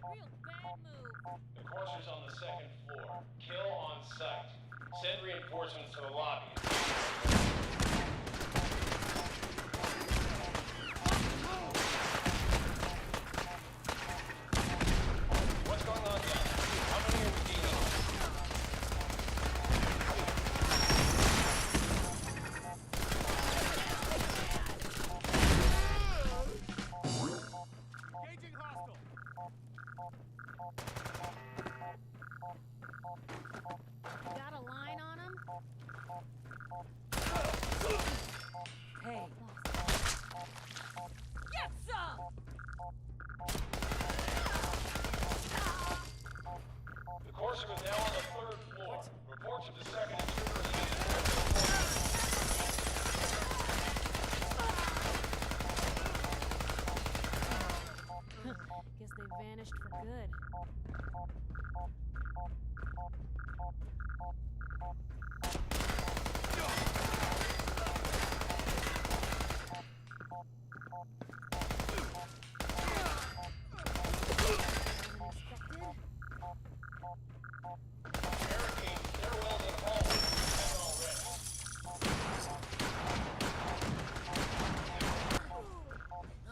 Real bad move. The courser's on the second floor. Kill on sight. Send reinforcements to the lobby. What's going on down there? How many are we dealing with? Engaging hostile. Got a line on him? Hey. Get some! The courser is now on the third floor. Reports of the second intruder Guess they vanished for good.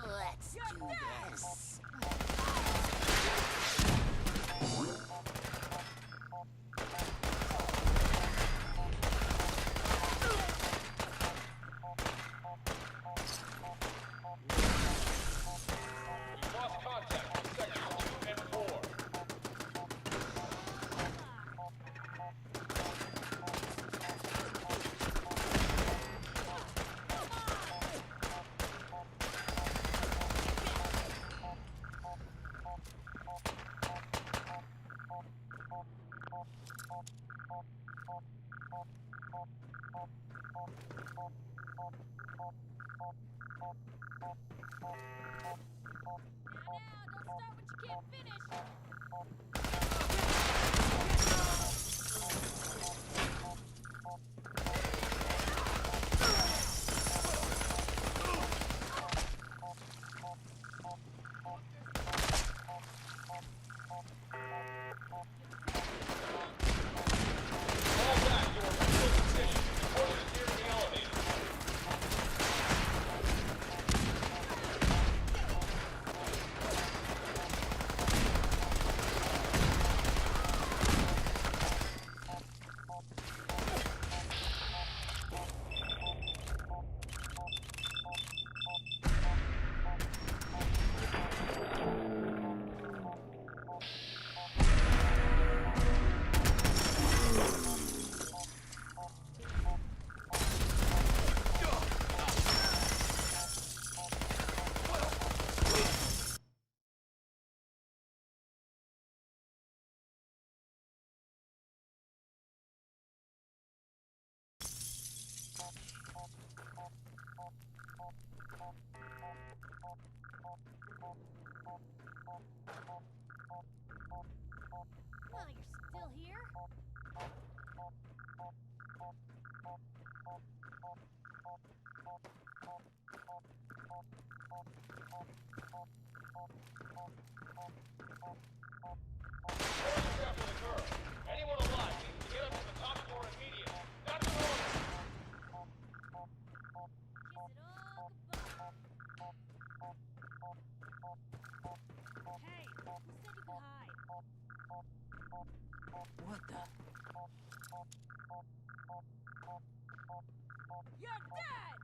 Let's do this. We've lost contact with sectors 2 and 4. Oh, you're still here? Anyone alive needs to get up to the top floor immediately. That's the order. Hey, who said you could hide? What the? You're dead!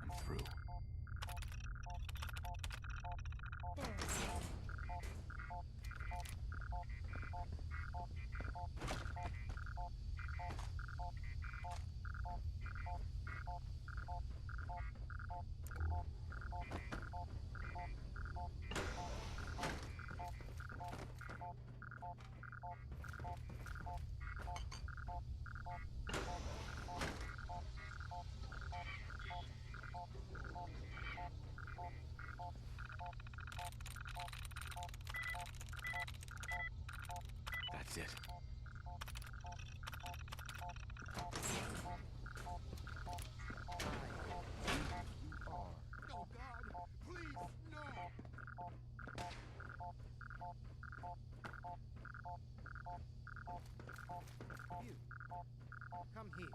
I'm through. That's it. No, God! Please, no! You. Come here.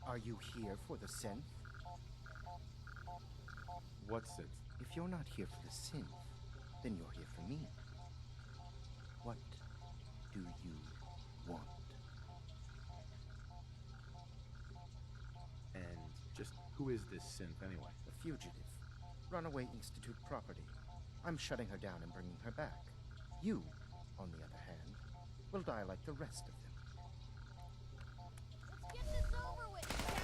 Are you here for the synth? What's it? If you're not here for the synth, then you're here for me. What do you want? And just who is this synth anyway? A fugitive. Runaway Institute property. I'm shutting her down and bringing her back. You, on the other hand, will die like the rest of them. Let's get this over with, shall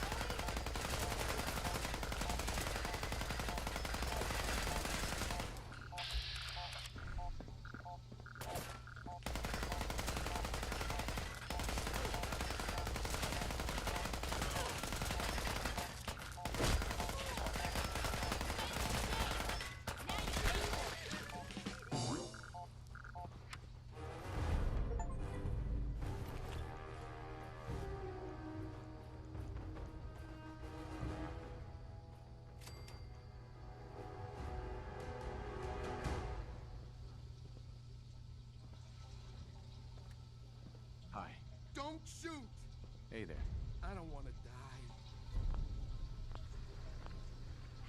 Hi. Don't shoot! Hey there. I don't want to die.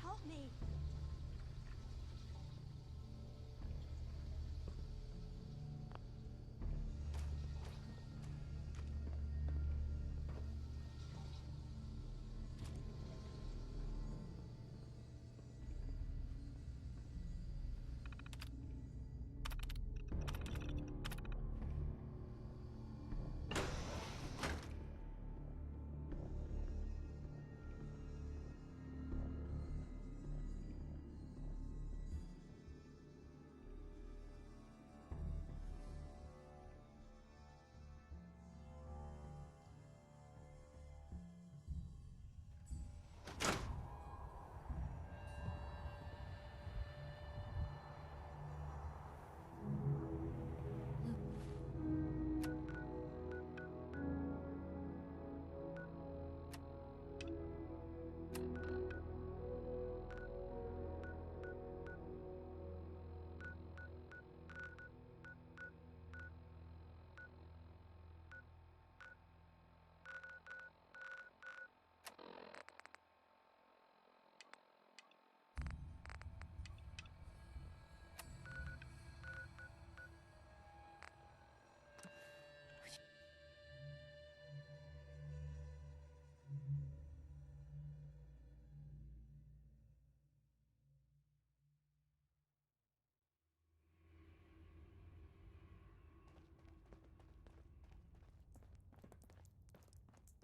Help me.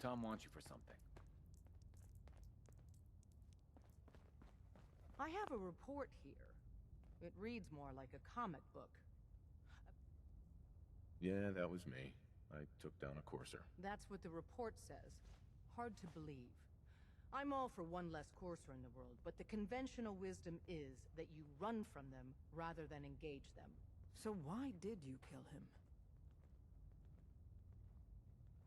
Tom wants you for something. I have a report here. It reads more like a comic book. Yeah, that was me. I took down a courser. That's what the report says. Hard to believe. I'm all for one less courser in the world, but the conventional wisdom is that you run from them rather than engage them. So why did you kill him?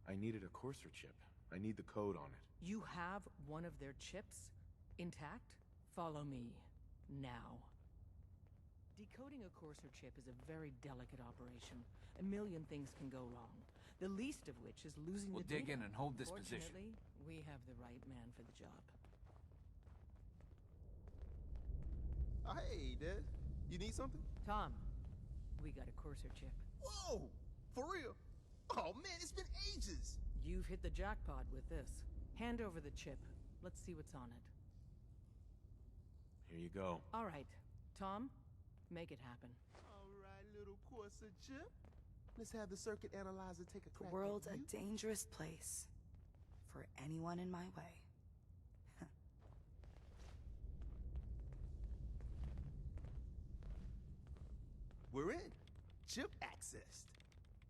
I needed a courser chip. I need the code on it. You have one of their chips? Intact? Follow me. Now. Decoding a courser chip is a very delicate operation. A million things can go wrong. The least of which is losing the data. We'll dig in and hold this position. Fortunately, we have the right man for the job. Hey, Dad. You need something? Tom, we got a courser chip. Whoa! For real? Oh, man, it's been ages! You've hit the jackpot with this. Hand over the chip. Let's see what's on it. Here you go. All right. Tom, make it happen. All right, little courser chip. Let's have the circuit analyzer take a crack. The world's at a you. dangerous place for anyone in my way. We're in. Chip accessed.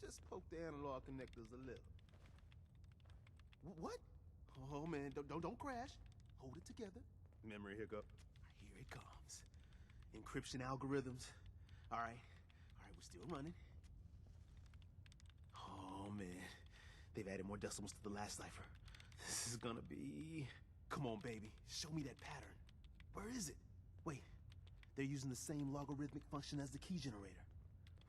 Just poke the analog connectors a little. What? Oh man, don't crash. Hold it together. Memory hiccup. Here it comes. Encryption algorithms. All right, we're still running. Oh man, they've added more decimals to the last cipher. This is gonna be... Come on, baby, show me that pattern. Where is it? Wait, they're using the same logarithmic function as the key generator.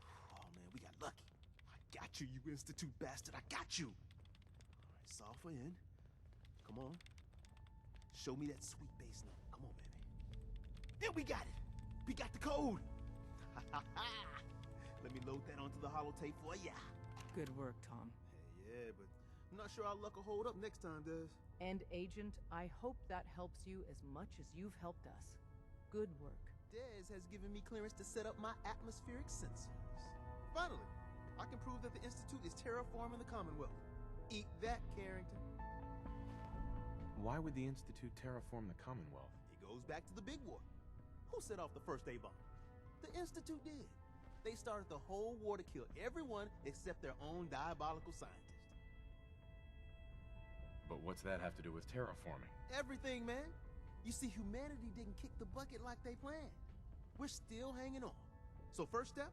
Oh man, we got lucky. I got you, you Institute bastard, I got you. All right, solve for N. Come on. Show me that sweet bass note. Come on, baby. And we got it. We got the code. Let me load that onto the holotape for ya. Good work, Tom. Hey, yeah, but I'm not sure our luck will hold up next time, Des. And Agent, I hope that helps you as much as you've helped us. Good work. Des has given me clearance to set up my atmospheric sensors. Finally, I can prove that the Institute is terraforming the Commonwealth. Eat that, Carrington. Why would the Institute terraform the Commonwealth? It goes back to the big war. Who set off the first A-bomb? The Institute did. They started the whole war to kill everyone except their own diabolical scientist. But what's that have to do with terraforming? Everything, man. You see, humanity didn't kick the bucket like they planned. We're still hanging on. So first step,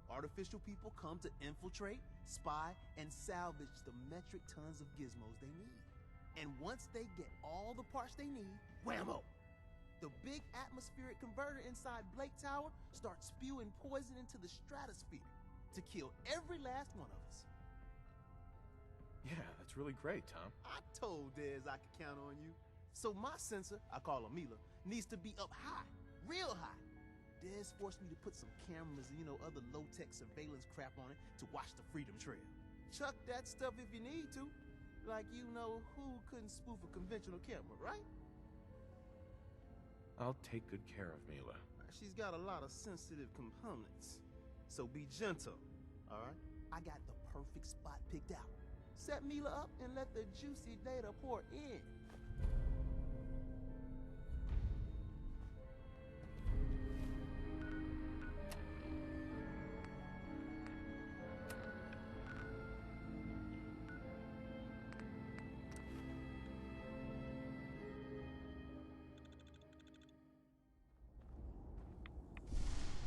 artificial people come to infiltrate, spy, and salvage the metric tons of gizmos they need. And once they get all the parts they need, whammo! The big atmospheric converter inside Blake Tower starts spewing poison into the stratosphere to kill every last one of us. Yeah, that's really great, Tom. I told Dez I could count on you. So my sensor, I call her Mila, needs to be up high, real high. Dez forced me to put some cameras and, other low-tech surveillance crap on it to watch the Freedom Trail. Chuck that stuff if you need to. Like you know who couldn't spoof a conventional camera, right? I'll take good care of Mila. She's got a lot of sensitive components. So be gentle, all right? I got the perfect spot picked out. Set Mila up and let the juicy data pour in.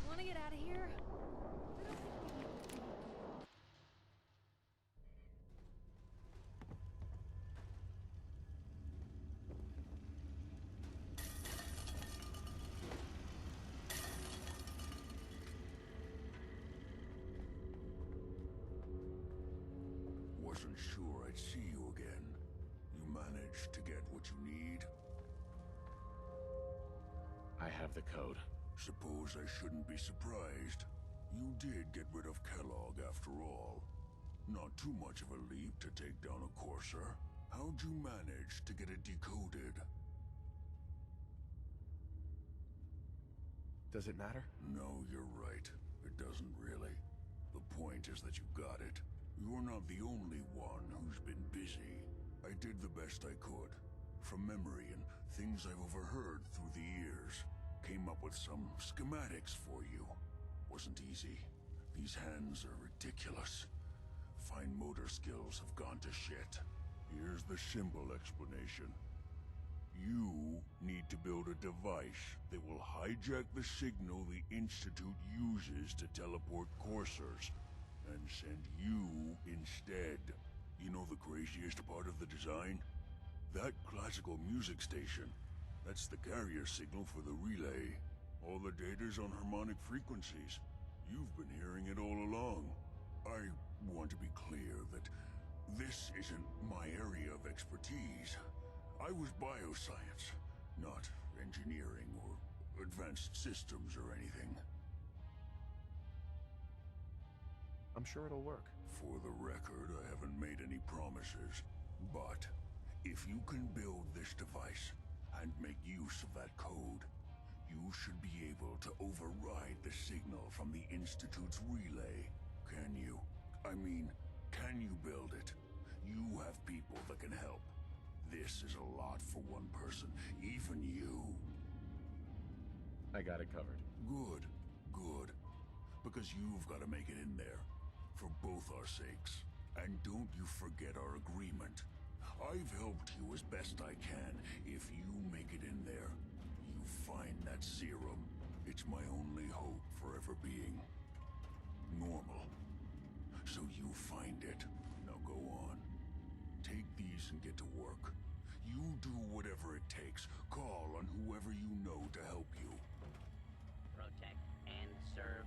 Want to get out of here? Wasn't sure I'd see you again. You managed to get what you need? I have the code. Suppose I shouldn't be surprised. You did get rid of Kellogg after all. Not too much of a leap to take down a courser. How'd you manage to get it decoded? Does it matter? No, you're right. It doesn't really. The point is that you got it. You're not the only one who's been busy. I did the best I could. From memory and things I've overheard through the years. Came up with some schematics for you. Wasn't easy. These hands are ridiculous. Fine motor skills have gone to shit. Here's the simple explanation. You need to build a device that will hijack the signal the Institute uses to teleport coursers, and send you instead. You know the craziest part of the design? That classical music station. That's the carrier signal for the relay. All the data's on harmonic frequencies. You've been hearing it all along. I want to be clear that this isn't my area of expertise. I was bioscience, not engineering or advanced systems or anything. I'm sure it'll work. For the record, I haven't made any promises, but if you can build this device and make use of that code, you should be able to override the signal from the Institute's relay. Can you? I mean, can you build it? You have people that can help. This is a lot for one person, even you. I got it covered. Good, good. Because you've got to make it in there. For both our sakes. And don't you forget our agreement. I've helped you as best I can. If you make it in there, you find that serum. It's my only hope for ever being normal. So you find it. Now go on. Take these and get to work. You do whatever it takes. Call on whoever you know to help you. Protect and serve.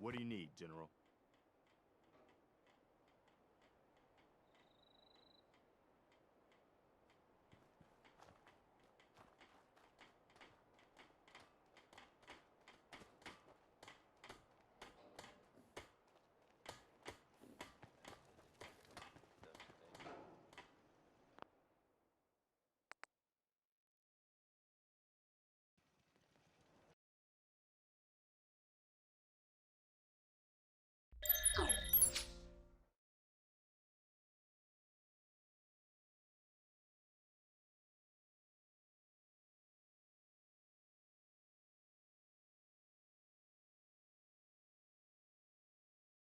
What do you need, General?